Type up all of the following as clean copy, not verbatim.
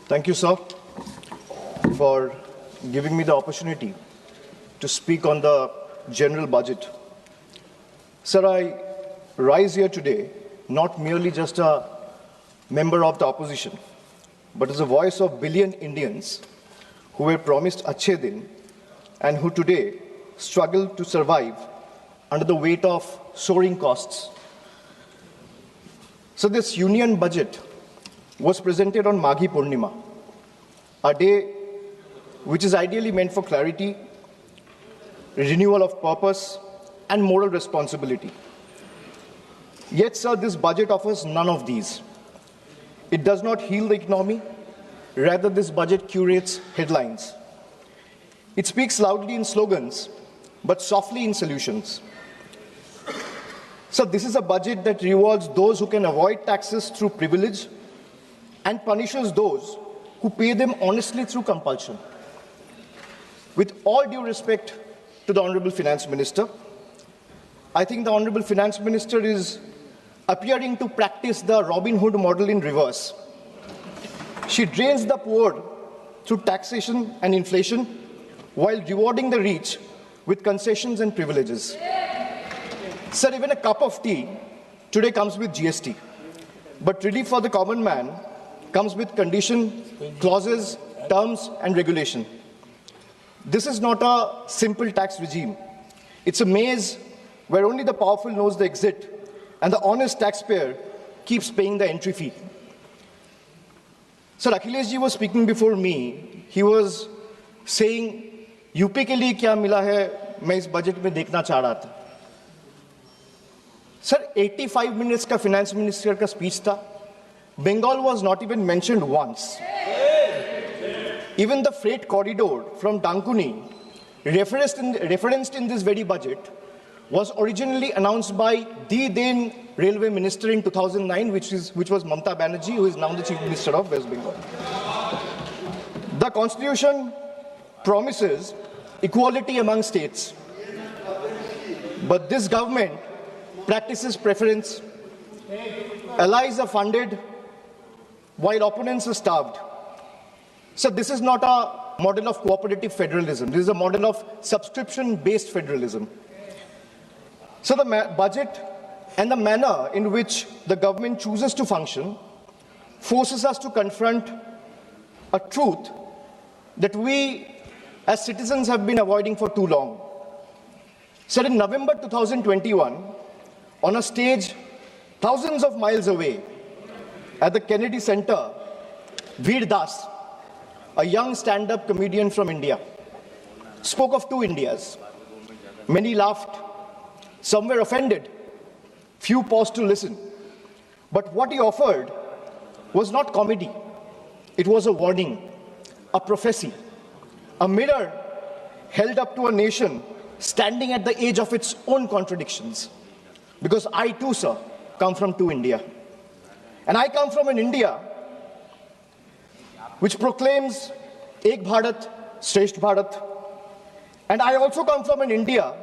Thank you, sir, for giving me the opportunity to speak on the general budget. Sir, I rise here today not merely just a member of the opposition, but as a voice of billion Indians who were promised Achhe Din and who today struggle to survive under the weight of soaring costs. So this union budget was presented on Maghi Purnima, a day which is ideally meant for clarity, renewal of purpose, and moral responsibility. Yet, sir, this budget offers none of these. It does not heal the economy. Rather, this budget curates headlines. It speaks loudly in slogans, but softly in solutions. So this is a budget that rewards those who can avoid taxes through privilege and punishes those who pay them honestly through compulsion. With all due respect to the Honorable Finance Minister, I think the Honorable Finance Minister is appearing to practice the Robin Hood model in reverse. She drains the poor through taxation and inflation while rewarding the rich with concessions and privileges. Sir, even a cup of tea today comes with GST, but relief for the common man comes with condition, clauses, terms, and regulation. This is not a simple tax regime. It's a maze where only the powerful knows the exit and the honest taxpayer keeps paying the entry fee. Sir, Akhilesh ji was speaking before me. He was saying, UP के लिए क्या मिला है मैं इस budget में देखना चाह रहा था. Sir, 85 minutes का finance minister का speech था. Bengal was not even mentioned once. Even the freight corridor from Dankuni, referenced in this very budget, was originally announced by the then railway minister in 2009, which was Mamata Banerjee, who is now the chief minister of West Bengal. The constitution promises equality among states, but this government practices preference. Allies are funded while opponents are starved. So this is not a model of cooperative federalism. This is a model of subscription-based federalism. So the budget and the manner in which the government chooses to function forces us to confront a truth that we as citizens have been avoiding for too long. So in November 2021, on a stage thousands of miles away at the Kennedy Center, Veer Das, a young stand-up comedian from India, spoke of two Indias. Many laughed, some were offended, few paused to listen. But what he offered was not comedy. It was a warning, a prophecy, a mirror held up to a nation standing at the edge of its own contradictions. Because I too, sir, come from two India. And I come from an India which proclaims Ek Bharat, Shresth Bharat. And I also come from an India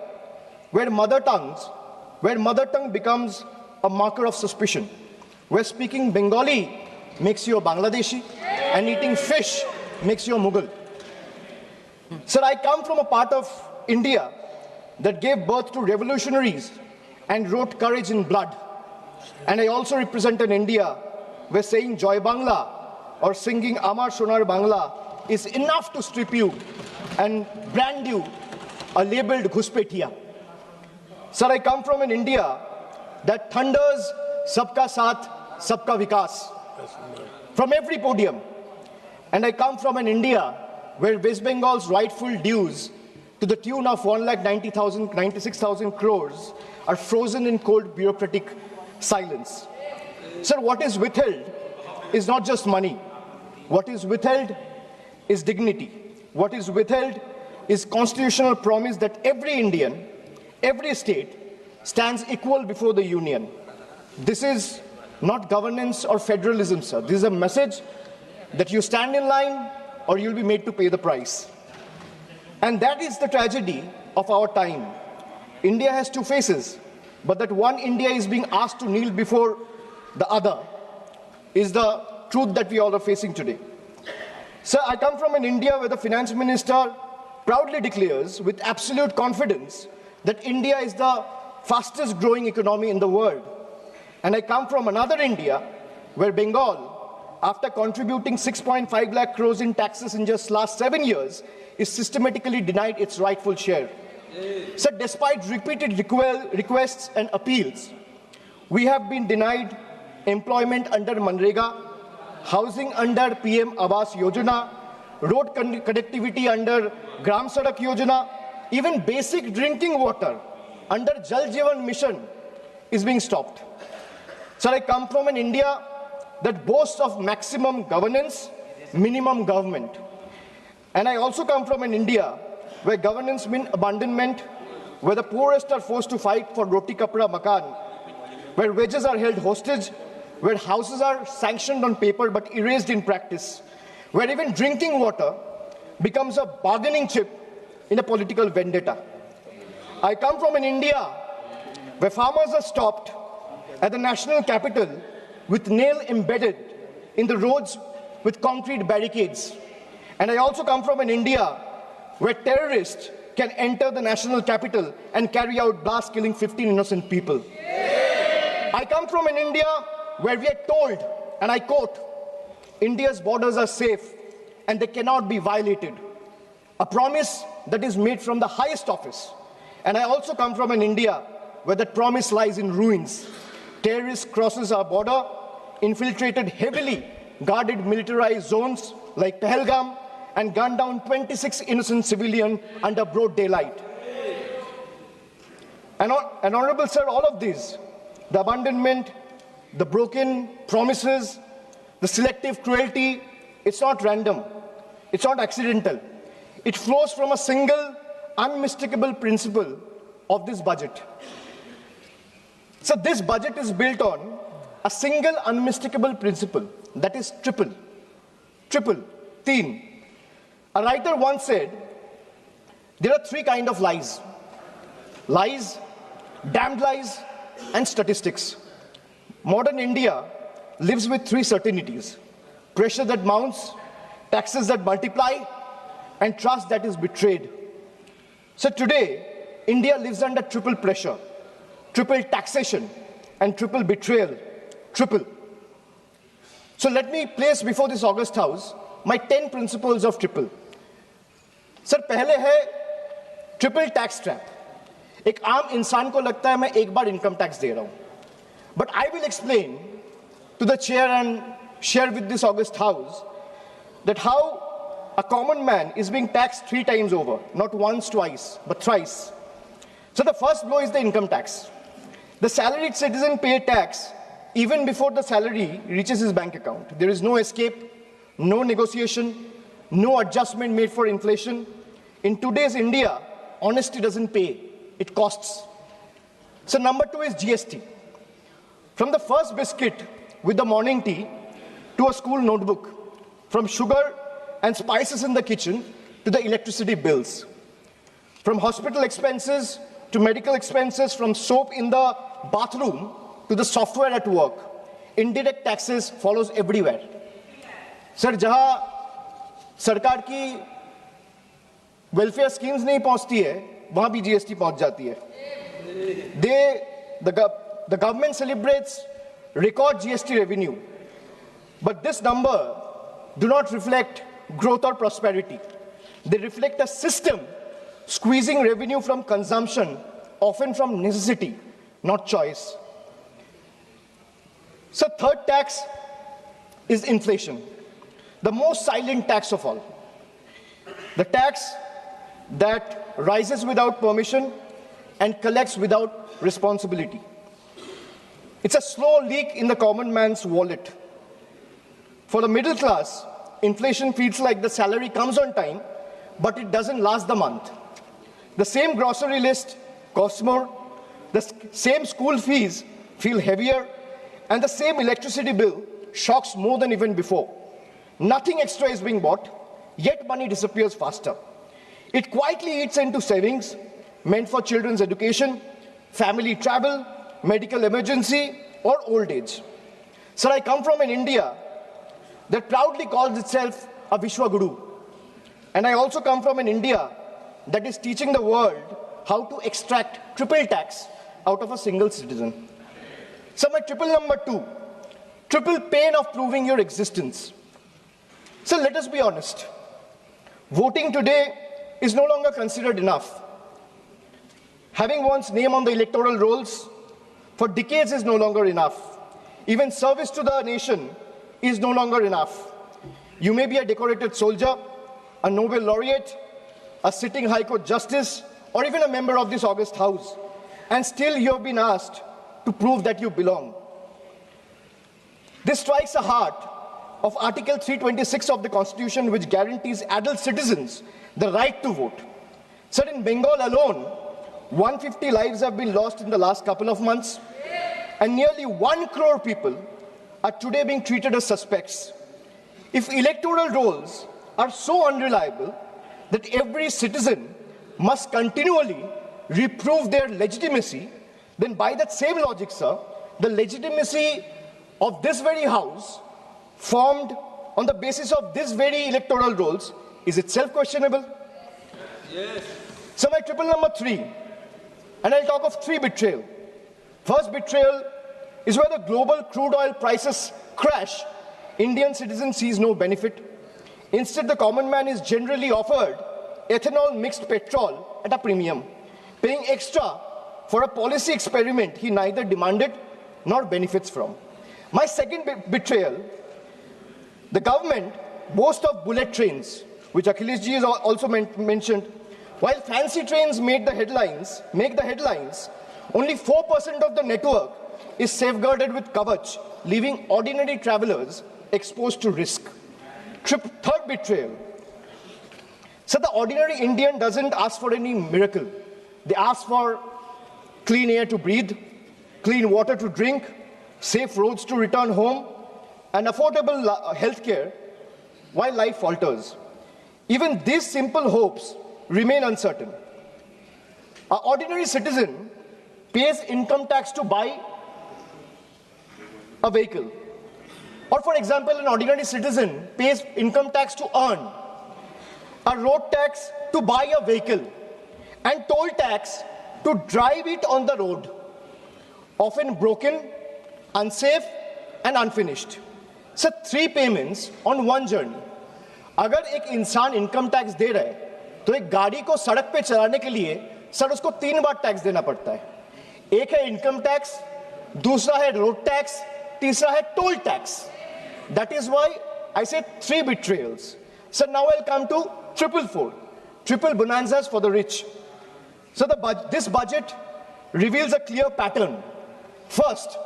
where mother tongue becomes a marker of suspicion, where speaking Bengali makes you a Bangladeshi and eating fish makes you a Mughal. Sir, I come from a part of India that gave birth to revolutionaries and wrote courage in blood. And I also represent an India where saying Joy Bangla or singing Amar Sonar Bangla is enough to strip you and brand you a labeled Ghuspetiya. Sir, I come from an India that thunders Sabka Saath, Sabka Vikas from every podium. And I come from an India where West Bengal's rightful dues to the tune of 1,96,000 crores are frozen in cold bureaucratic silence. Sir, what is withheld is not just money. What is withheld is dignity. What is withheld is constitutional promise that every Indian, every state stands equal before the union. This is not governance or federalism, sir. This is a message that you stand in line or you'll be made to pay the price. And that is the tragedy of our time. India has two faces, but that one India is being asked to kneel before the other is the truth that we all are facing today. Sir, I come from an India where the finance minister proudly declares with absolute confidence that India is the fastest growing economy in the world. And I come from another India where Bengal, after contributing 6.5 lakh crores in taxes in just last 7 years, is systematically denied its rightful share. So despite repeated requests and appeals, we have been denied employment under Manrega, housing under PM Awas Yojana, road connectivity under Gram Sadak Yojana, even basic drinking water under Jal Jeevan Mission is being stopped. So I come from an India that boasts of maximum governance, minimum government. And I also come from an India where governance means abandonment, where the poorest are forced to fight for roti kapda makan, where wages are held hostage, where houses are sanctioned on paper but erased in practice, where even drinking water becomes a bargaining chip in a political vendetta. I come from an India where farmers are stopped at the national capital with nail embedded in the roads with concrete barricades. And I also come from an India where terrorists can enter the national capital and carry out blasts killing 15 innocent people. I come from an India where we are told, and I quote, India's borders are safe and they cannot be violated. A promise that is made from the highest office. And I also come from an India where that promise lies in ruins. Terrorists crosses our border, infiltrated heavily guarded militarized zones like Pahalgam, and gunned down 26 innocent civilians under broad daylight. And Honorable Sir, all of these, the abandonment, the broken promises, the selective cruelty, it's not random, it's not accidental. It flows from a single, unmistakable principle of this budget. So this budget is built on a single unmistakable principle, that is triple, teen. A writer once said, there are three kinds of lies. Lies, damned lies, and statistics. Modern India lives with three certainties: pressure that mounts, taxes that multiply, and trust that is betrayed. So today, India lives under triple pressure, triple taxation, and triple betrayal, triple. So let me place before this August House my 10 principles of triple. Sir पहले है triple tax trap. एक आम इंसान को लगता है मैं एक बार इनकम टैक्स दे रहा हूं, but I will explain to the chair and share with this august house that how a common man is being taxed 3 times over, not once, twice, but thrice. So the first blow is the income tax. The salaried citizen pay tax even before the salary reaches his bank account. There is no escape, no negotiation, no adjustment made for inflation. In today's India, honesty doesn't pay, it costs. So number 2 is GST. From the first biscuit with the morning tea to a school notebook, from sugar and spices in the kitchen to the electricity bills, from hospital expenses to medical expenses, from soap in the bathroom to the software at work, indirect taxes follows everywhere. Sir, जहां सरकार की welfare schemes नहीं पहुंचती है, वहां भी GST पहुंच जाती है. The government celebrates record GST revenue, but this number do not reflect growth or prosperity. They reflect a system squeezing revenue from consumption, often from necessity, not choice. So third tax is inflation, the most silent tax of all. The tax that rises without permission and collects without responsibility. It's a slow leak in the common man's wallet. For the middle class, inflation feels like the salary comes on time, but it doesn't last the month. The same grocery list costs more, the same school fees feel heavier, and the same electricity bill shocks more than even before. Nothing extra is being bought, yet money disappears faster. It quietly eats into savings meant for children's education, family travel, medical emergency, or old age. Sir, I come from an India that proudly calls itself a Vishwaguru. And I also come from an India that is teaching the world how to extract triple tax out of a single citizen. So my triple number 2, triple pain of proving your existence. So let us be honest. Voting today is no longer considered enough. Having one's name on the electoral rolls for decades is no longer enough. Even service to the nation is no longer enough. You may be a decorated soldier, a Nobel laureate, a sitting High Court justice, or even a member of this august house, and still you have been asked to prove that you belong. This strikes the heart of Article 326 of the Constitution, which guarantees adult citizens the right to vote. So in Bengal alone, 150 lives have been lost in the last couple of months, and nearly 1 crore people are today being treated as suspects. If electoral rolls are so unreliable that every citizen must continually reprove their legitimacy, then by that same logic, sir, the legitimacy of this very house, formed on the basis of this very electoral rolls, is itself questionable. Yes. So my triple number 3, and I'll talk of 3 betrayal. First betrayal is where the global crude oil prices crash. Indian citizen sees no benefit. Instead, the common man is generally offered ethanol mixed petrol at a premium, paying extra for a policy experiment he neither demanded nor benefits from. My second betrayal, the government boasts of bullet trains, which Akhilesh ji has also mentioned. While fancy trains make the headlines, only 4% of the network is safeguarded with Kavach, leaving ordinary travelers exposed to risk. Third betrayal. So the ordinary Indian doesn't ask for any miracle. They ask for clean air to breathe, clean water to drink, safe roads to return home, and affordable health care while life falters. Even these simple hopes remain uncertain. An ordinary citizen pays income tax to buy a vehicle. Or for example, an ordinary citizen pays income tax to earn, a road tax to buy a vehicle, and toll tax to drive it on the road, often broken, unsafe, and unfinished. So 3 payments on 1 journey. अगर एक इंसान income tax दे रहा है, तो एक गाड़ी को सड़क पे चलाने के लिए सर उसको 3 बार टैक्स देना पड़ता है. एक है इनकम टैक्स, दूसरा है रोड टैक्स, तीसरा है toll tax. That is why I said 3 betrayals. So now I'll come to triple bonanzas for the rich. So this budget reveals a clear pattern. First,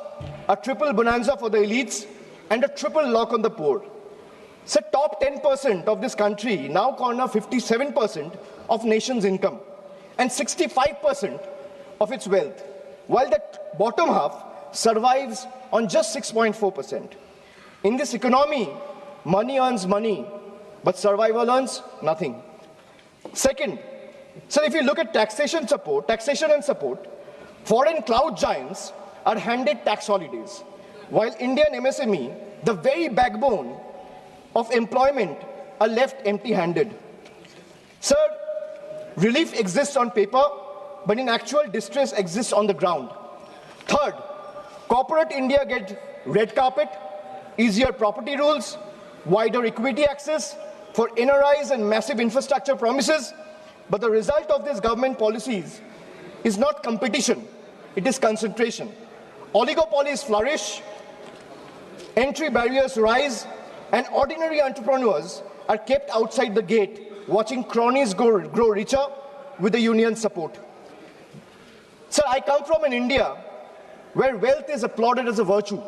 a triple bonanza for the elites and a triple lock on the poor. So top 10% of this country now corner 57% of nation's income and 65% of its wealth, while the bottom half survives on just 6.4%. In this economy, money earns money, but survival earns nothing. Second, so if you look at taxation and support, foreign cloud giants are handed tax holidays, while Indian MSME, the very backbone of employment, are left empty-handed. Sir, relief exists on paper, but in actual distress exists on the ground. Third, corporate India gets red carpet, easier property rules, wider equity access for NRIs and massive infrastructure promises. But the result of these government policies is not competition, it is concentration. Oligopolies flourish, entry barriers rise, and ordinary entrepreneurs are kept outside the gate, watching cronies grow richer with the union's support. Sir, I come from an India where wealth is applauded as a virtue.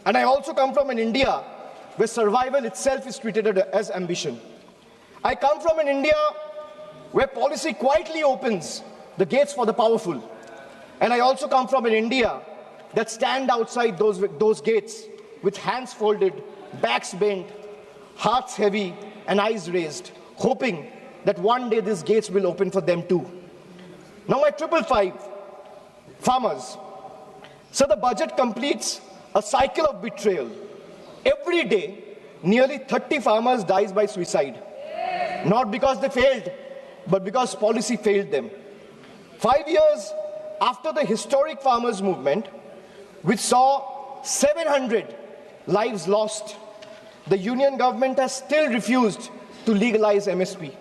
And I also come from an India where survival itself is treated as ambition. I come from an India where policy quietly opens the gates for the powerful. And I also come from an India that stand outside those gates with hands folded, backs bent, hearts heavy, and eyes raised, hoping that one day these gates will open for them too. Now my 555, farmers. So the budget completes a cycle of betrayal. Every day, nearly 30 farmers died by suicide. Not because they failed, but because policy failed them. 5 years after the historic farmers' movement, which saw 700 lives lost, the union government has still refused to legalize MSP.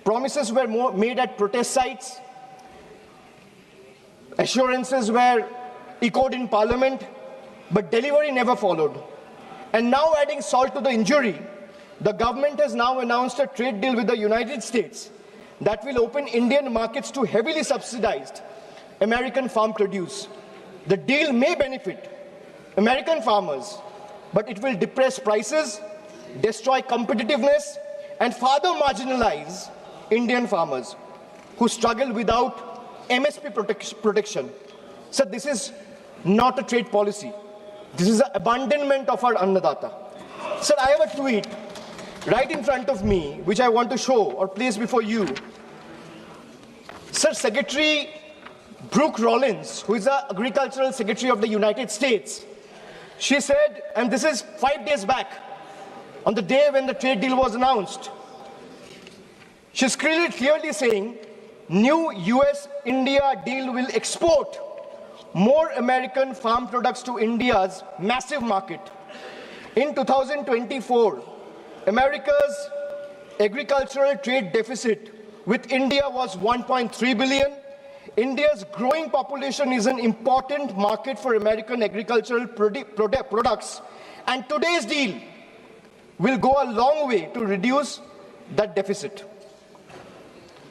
Promises were made at protest sites, assurances were echoed in parliament, but delivery never followed. And now, adding salt to the injury, the government has now announced a trade deal with the United States that will open Indian markets to heavily subsidized American farm produce. The deal may benefit American farmers, but it will depress prices, destroy competitiveness, and further marginalize Indian farmers who struggle without MSP protection. So this is not a trade policy. This is an abandonment of our Annadata. Sir, I have a tweet right in front of me, which I want to show or place before you. Sir, Secretary Brooke Rollins, who is the Agricultural Secretary of the United States, she said, and this is 5 days back, on the day when the trade deal was announced, she's clearly saying, new US-India deal will export more American farm products to India's massive market. In 2024, America's agricultural trade deficit with India was 1.3 billion. India's growing population is an important market for American agricultural products, and today's deal will go a long way to reduce that deficit.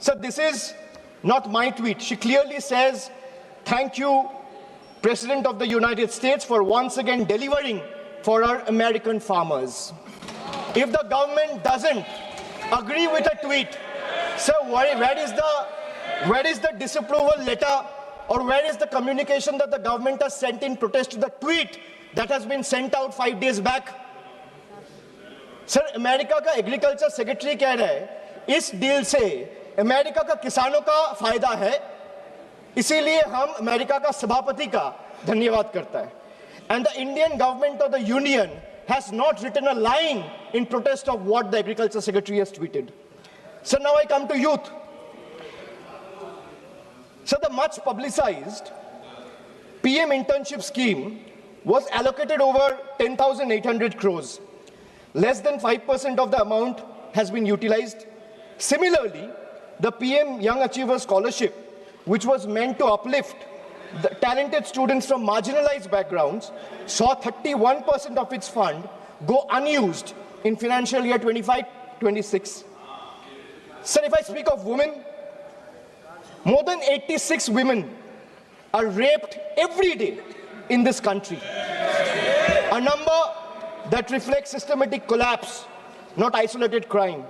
So this is not my tweet. She clearly says, thank you, President of the United States, for once again delivering for our American farmers. If the government doesn't agree with a tweet, so where is the disapproval letter, or where is the communication that the government has sent in protest to the tweet that has been sent out 5 days back? Sir, America का agriculture secretary कह रहा है इस deal से America का किसानों का फायदा है, इसीलिए हम अमेरिका का सभापति का धन्यवाद करता है. And the Indian government or the union has not written a line in protest of what the agriculture secretary has tweeted. So now I come to youth. So the much publicized PM internship scheme was allocated over 10,800 crores. Less than 5% of the amount has been utilized. Similarly, the PM Young Achiever Scholarship, which was meant to uplift the talented students from marginalized backgrounds, saw 31% of its fund go unused in financial year 25-26. Sir, if I speak of women, more than 86 women are raped every day in this country. A number that reflects systematic collapse, not isolated crime.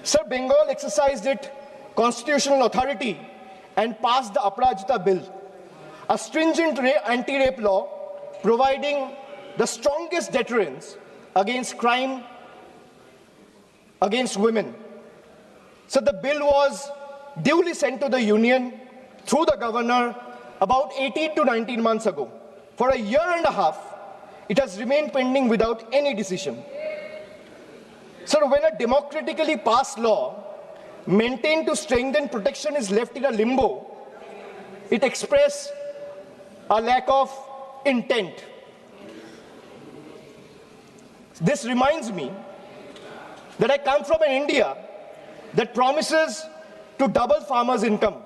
Sir, Bengal exercised its constitutional authority and passed the Aparajita Bill, a stringent anti-rape law providing the strongest deterrence against crime against women. So the bill was duly sent to the union through the governor about 18 to 19 months ago. For a year and a half, it has remained pending without any decision. So when a democratically passed law maintained to strengthen protection is left in a limbo, it expresses a lack of intent. This reminds me that I come from an India that promises to double farmers' income.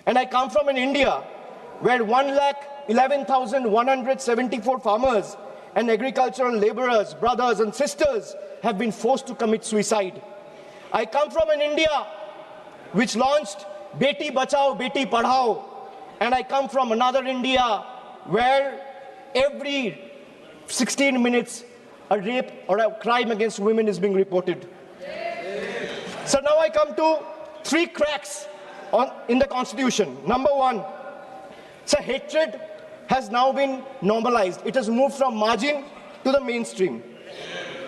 And I come from an India where 1,11,174 farmers and agricultural laborers, brothers and sisters, have been forced to commit suicide. I come from an India which launched Beti Bachao, Beti Padhao. And I come from another India where every 16 minutes a rape or a crime against women is being reported. So now I come to 3 cracks in the Constitution. Number 1, so hatred has now been normalized. It has moved from margin to the mainstream.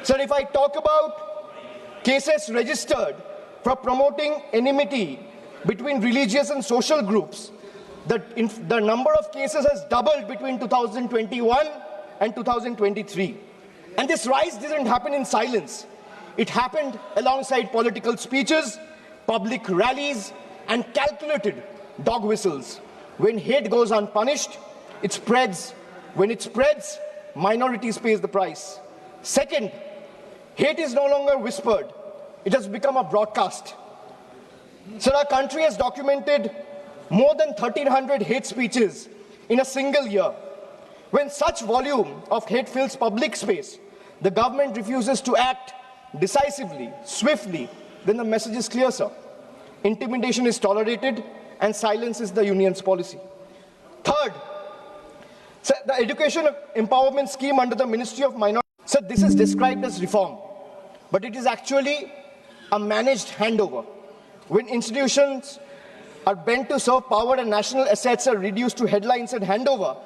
So if I talk about cases registered for promoting enmity between religious and social groups, the number of cases has doubled between 2021 and 2023. And this rise didn't happen in silence. It happened alongside political speeches, public rallies, and calculated dog whistles. When hate goes unpunished, it spreads. When it spreads, minorities pay the price. Second, hate is no longer whispered. It has become a broadcast. So our country has documented more than 1,300 hate speeches in a single year. When such volume of hate fills public space, the government refuses to act decisively, swiftly, then the message is clear, sir. Intimidation is tolerated and silence is the union's policy. Third, sir, the education empowerment scheme under the Ministry of Minorities. Sir, this is described as reform, but it is actually a managed handover. When institutions are bent to serve power and national assets are reduced to headlines and handover,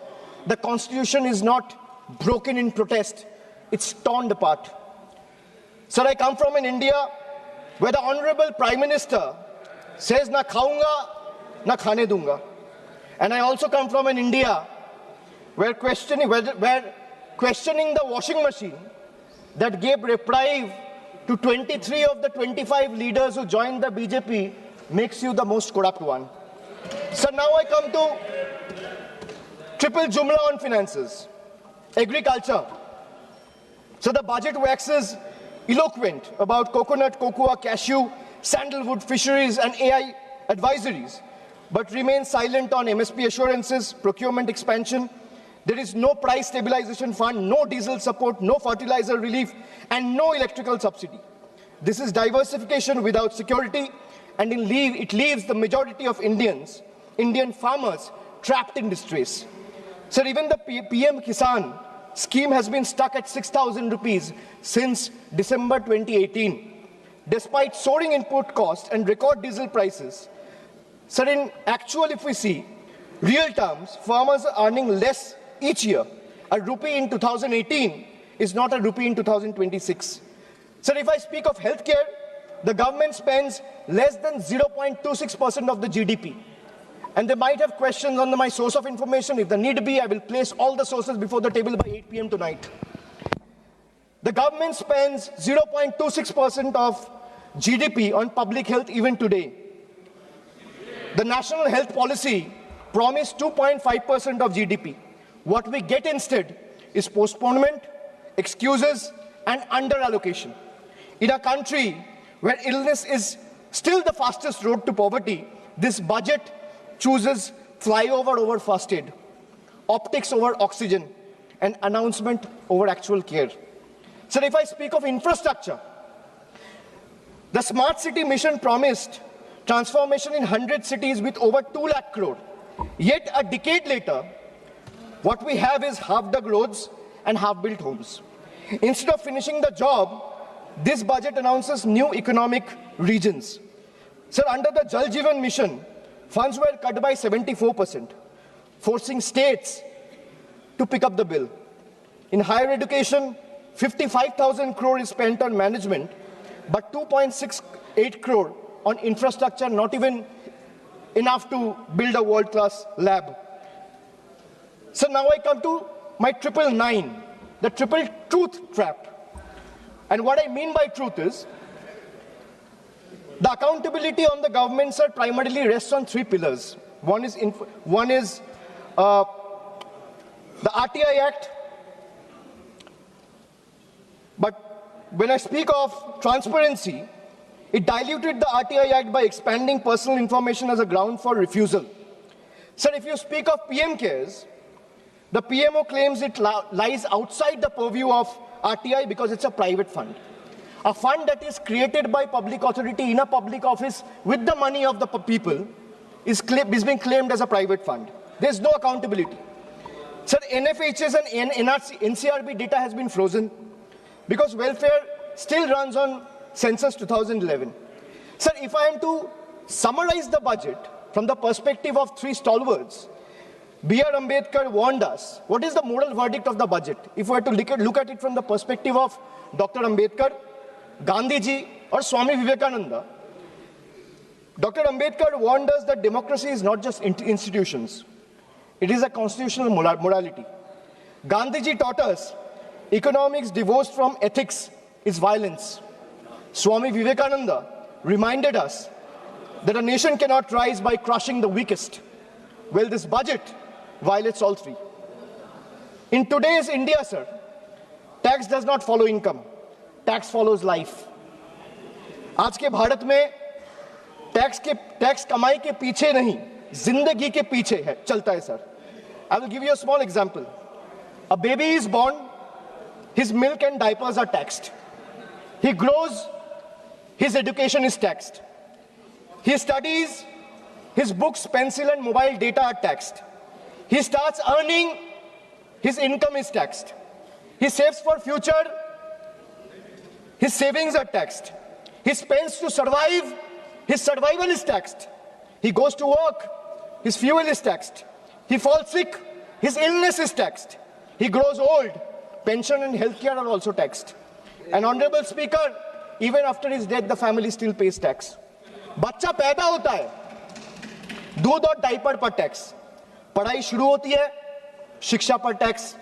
the constitution is not broken in protest, it's torn apart. Sir, I come from an India where the Honorable Prime Minister says, na khaunga, na khane dunga. And I also come from an India where questioning the washing machine that gave reprieve to 23 of the 25 leaders who joined the BJP makes you the most corrupt one. So now I come to triple jumla on finances. Agriculture. So the budget waxes eloquent about coconut, cocoa, cashew, sandalwood, fisheries and AI advisories, but remains silent on MSP assurances, procurement expansion. There is no price stabilization fund, no diesel support, no fertilizer relief, and no electrical subsidy. This is diversification without security, and it leaves the majority of Indian farmers, trapped in distress. Sir, even the PM Kisan scheme has been stuck at 6,000 rupees since December 2018. Despite soaring input costs and record diesel prices, sir, in actual, if we see, real terms, farmers are earning less each year. A rupee in 2018 is not a rupee in 2026. Sir, if I speak of healthcare, the government spends less than 0.26% of the GDP. And they might have questions on my source of information. If the need be, I will place all the sources before the table by 8 p.m. tonight. The government spends 0.26% of GDP on public health even today. The national health policy promised 2.5% of GDP. What we get instead is postponement, excuses, and under-allocation. In a country where illness is still the fastest road to poverty, this budget chooses flyover over first aid, optics over oxygen, and announcement over actual care. So if I speak of infrastructure, the Smart City Mission promised transformation in 100 cities with over 2 lakh crore. Yet a decade later, what we have is half-dug roads and half-built homes. Instead of finishing the job, this budget announces new economic regions. Sir, under the Jal Jeevan Mission, funds were cut by 74%, forcing states to pick up the bill. In higher education, 55,000 crore is spent on management, but 2.68 crore on infrastructure, not even enough to build a world-class lab. So now I come to my 999, the triple truth trap. And what I mean by truth is, the accountability on the government, sir, primarily rests on 3 pillars. One is the RTI Act. But when I speak of transparency, it diluted the RTI Act by expanding personal information as a ground for refusal. Sir, if you speak of PM Cares, the PMO claims it lies outside the purview of RTI because it's a private fund. A fund that is created by public authority in a public office with the money of the people is being claimed as a private fund. There's no accountability. Sir, NFHS and NCRB data has been frozen because welfare still runs on Census 2011. Sir, if I am to summarize the budget from the perspective of 3 stalwarts, B.R. Ambedkar warned us. What is the moral verdict of the budget? If we were to look at it from the perspective of Dr. Ambedkar, Gandhiji, or Swami Vivekananda, Dr. Ambedkar warned us that democracy is not just institutions. It is a constitutional morality. Gandhiji taught us economics divorced from ethics is violence. Swami Vivekananda reminded us that a nation cannot rise by crushing the weakest. Well, this budget violates all three. In today's India, sir, tax does not follow income. Tax follows life. आज के भारत में tax कमाई के पीछे नहीं, जिंदगी के पीछे है, चलता है sir. I will give you a small example. A baby is born, his milk and diapers are taxed. He grows, his education is taxed. He studies, his books, pencil and mobile data are taxed. He starts earning, his income is taxed. He saves for future, his savings are taxed. He spends to survive, his survival is taxed. He goes to work, his fuel is taxed. He falls sick, his illness is taxed. He grows old, pension and healthcare are also taxed. And Honorable Speaker, even after his death, the family still pays tax. बच्चा पैदा होता है, दूध और diaper पर tax, पढ़ाई शुरू होती है, शिक्षा पर टैक्स,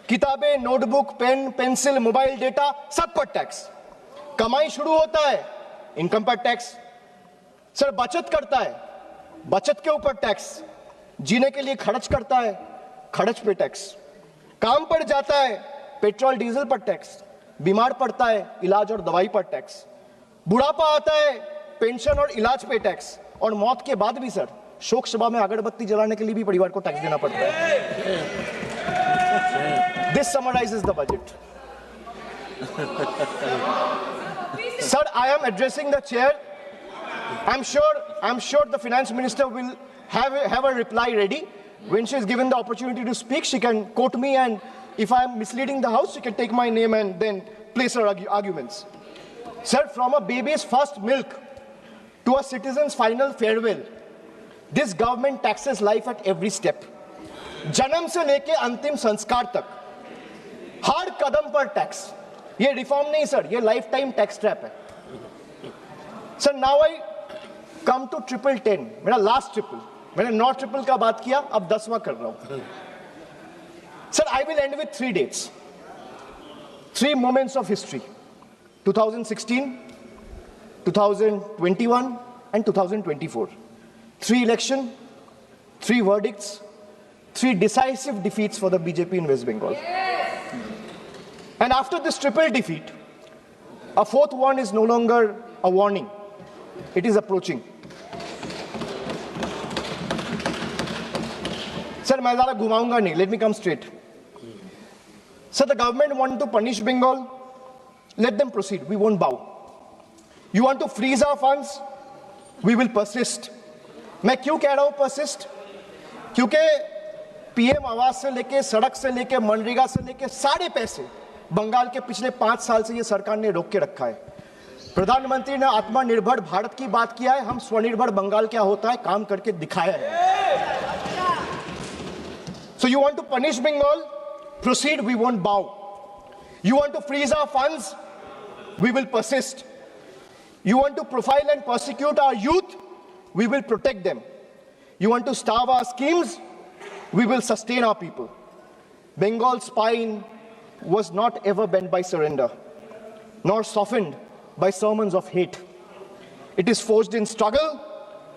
किताबें, notebook, pen, pencil, mobile data, सब पर टैक्स. कमाई शुरू होता है, इनकम पर टैक्स. सर बचत करता है, बचत के ऊपर टैक्स. जीने के लिए खर्च करता है, खर्च पे टैक्स. काम पर जाता है, पेट्रोल डीजल पर टैक्स. बीमार पड़ता है, इलाज और दवाई पर टैक्स. बुढ़ापा आता है, पेंशन और इलाज पे टैक्स. और मौत के बाद भी सर शोक सभा में अगरबत्ती जलाने के लिए भी परिवार को टैक्स देना पड़ता है. This summarises the budget. Sir, I am addressing the chair. I'm sure the finance minister will have a reply ready. When she is given the opportunity to speak, she can quote me, and if I am misleading the house, she can take my name and then place her arguments. Sir, from a baby's first milk to a citizen's final farewell, this government taxes life at every step. जन्म से लेके अंतिम संस्कार तक हर कदम पर tax. ये reform नहीं sir, ये लाइफ टाइम टैक्स ट्रैप है. Sir now I come to 1010, मेरा लास्ट ट्रिपल. मैंने 9 ट्रिपल का बात किया, अब 10वां कर रहा हूं. Sir I will and with 3 dates, 3 moments of history: 2016, 2021 and 2024. 3 elections, 3 verdicts, 3 decisive defeats for the BJP in West Bengal. And after this triple defeat, a 4th one is no longer a warning. It is approaching. Sir, मैं ज़्यादा घुमाऊंगा नहीं. Let me come straight. Sir, the government want to punish Bengal. Let them proceed. We won't bow. You want to freeze our funds? We will persist. मैं क्यों कह रहा हूँ persist? क्योंकि पीएम आवास से लेके, सड़क से लेके, मनरेगा से लेके सारे पैसे बंगाल के पिछले 5 साल से ये सरकार ने रोक के रखा है. प्रधानमंत्री ने आत्मनिर्भर भारत की बात किया है, हम स्वनिर्भर बंगाल क्या होता है काम करके दिखाया है. So you want to punish Bengal? Proceed, we won't bow. You want to freeze our funds? We will persist. You want to profile and persecute our youth? We will protect them. You want to starve our schemes? We will sustain our people. Bengal's spine was not ever bent by surrender, nor softened by sermons of hate. It is forged in struggle,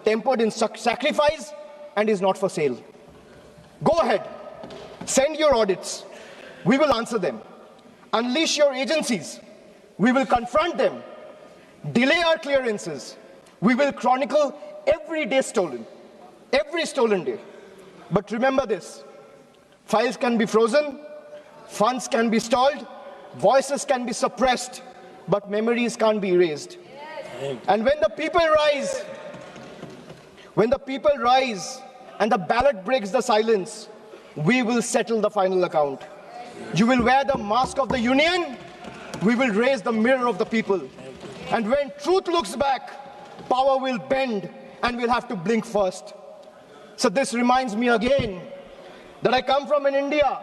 tempered in sacrifice, and is not for sale. Go ahead, send your audits. We will answer them. Unleash your agencies. We will confront them. Delay our clearances. We will chronicle every day stolen, every stolen day. But remember this, files can be frozen, funds can be stalled, voices can be suppressed, but memories can't be erased. And when the people rise and the ballot breaks the silence, we will settle the final account. You will wear the mask of the union, we will raise the mirror of the people. And when truth looks back, power will bend and we'll have to blink first. So this reminds me again that I come from an India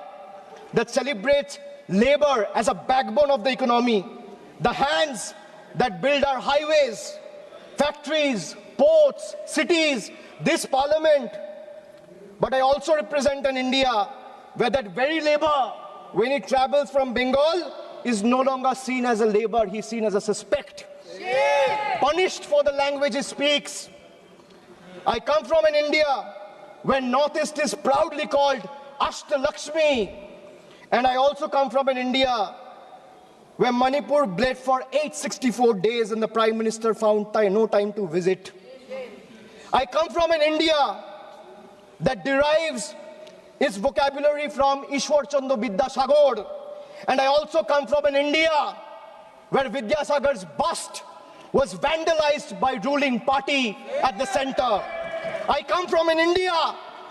that celebrates labor as a backbone of the economy, the hands that build our highways, factories, ports, cities, this parliament. But I also represent an India where that very labor when he travels from Bengal, is no longer seen as a labor, he's seen as a suspect. Punished for the language he speaks. I come from an India where Northeast is proudly called Ashtalakshmi. And I also come from an India where Manipur bled for 864 days and the Prime Minister found no time to visit. I come from an India that derives its vocabulary from Ishwar Chandra Vidyasagar. And I also come from an India where Vidyasagar's bust was vandalized by ruling party at the center. I come from an India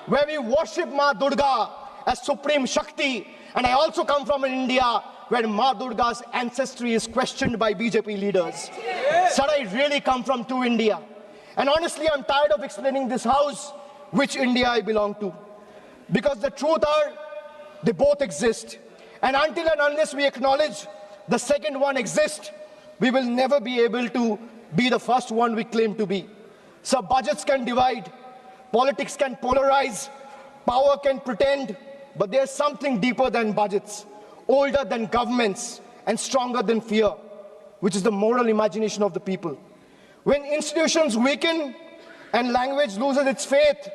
where we worship Ma Durga as Supreme Shakti. And I also come from an India where Ma Durga's ancestry is questioned by BJP leaders. Sir, I really come from two India. And honestly, I'm tired of explaining this house which India I belong to. Because the truth are, they both exist. And until and unless we acknowledge the second one exists, we will never be able to be the first one we claim to be. So budgets can divide, politics can polarize, power can pretend, but there's something deeper than budgets, older than governments, and stronger than fear, which is the moral imagination of the people. When institutions weaken and language loses its faith,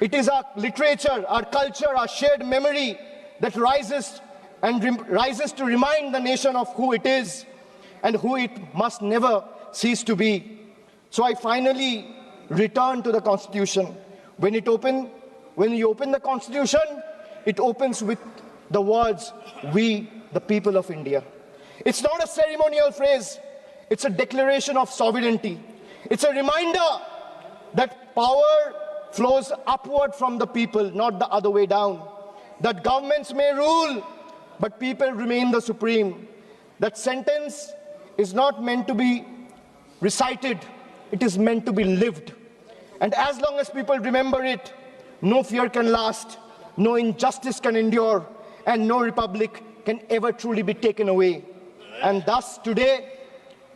it is our literature, our culture, our shared memory that rises to remind the nation of who it is and who it must never cease to be. So I finally return to the Constitution. When you open the Constitution, it opens with the words, "We, the people of India." It's not a ceremonial phrase. It's a declaration of sovereignty. It's a reminder that power flows upward from the people, not the other way down. That governments may rule, but people remain the supreme. That sentence is not meant to be recited. It is meant to be lived. And as long as people remember it, no fear can last, no injustice can endure, and no republic can ever truly be taken away. And thus today,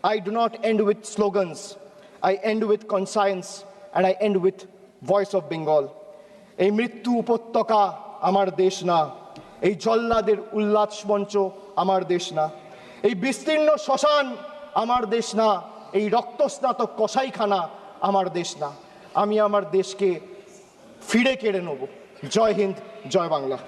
I do not end with slogans. I end with conscience, and I end with voice of Bengal. এই মৃত্যু উপত্যকা আমার দেশ না, এই জল্লাদের উল্লাস মঞ্চ আমার দেশ না, এই বিস্তীর্ণ শ্মশান আমার দেশ না, এই রক্তস্নাত কসাইখানা আমার দেশ না। আমি আমার দেশকে ফিরে কেড়ে নেব। জয় হিন্দ, জয় বাংলা।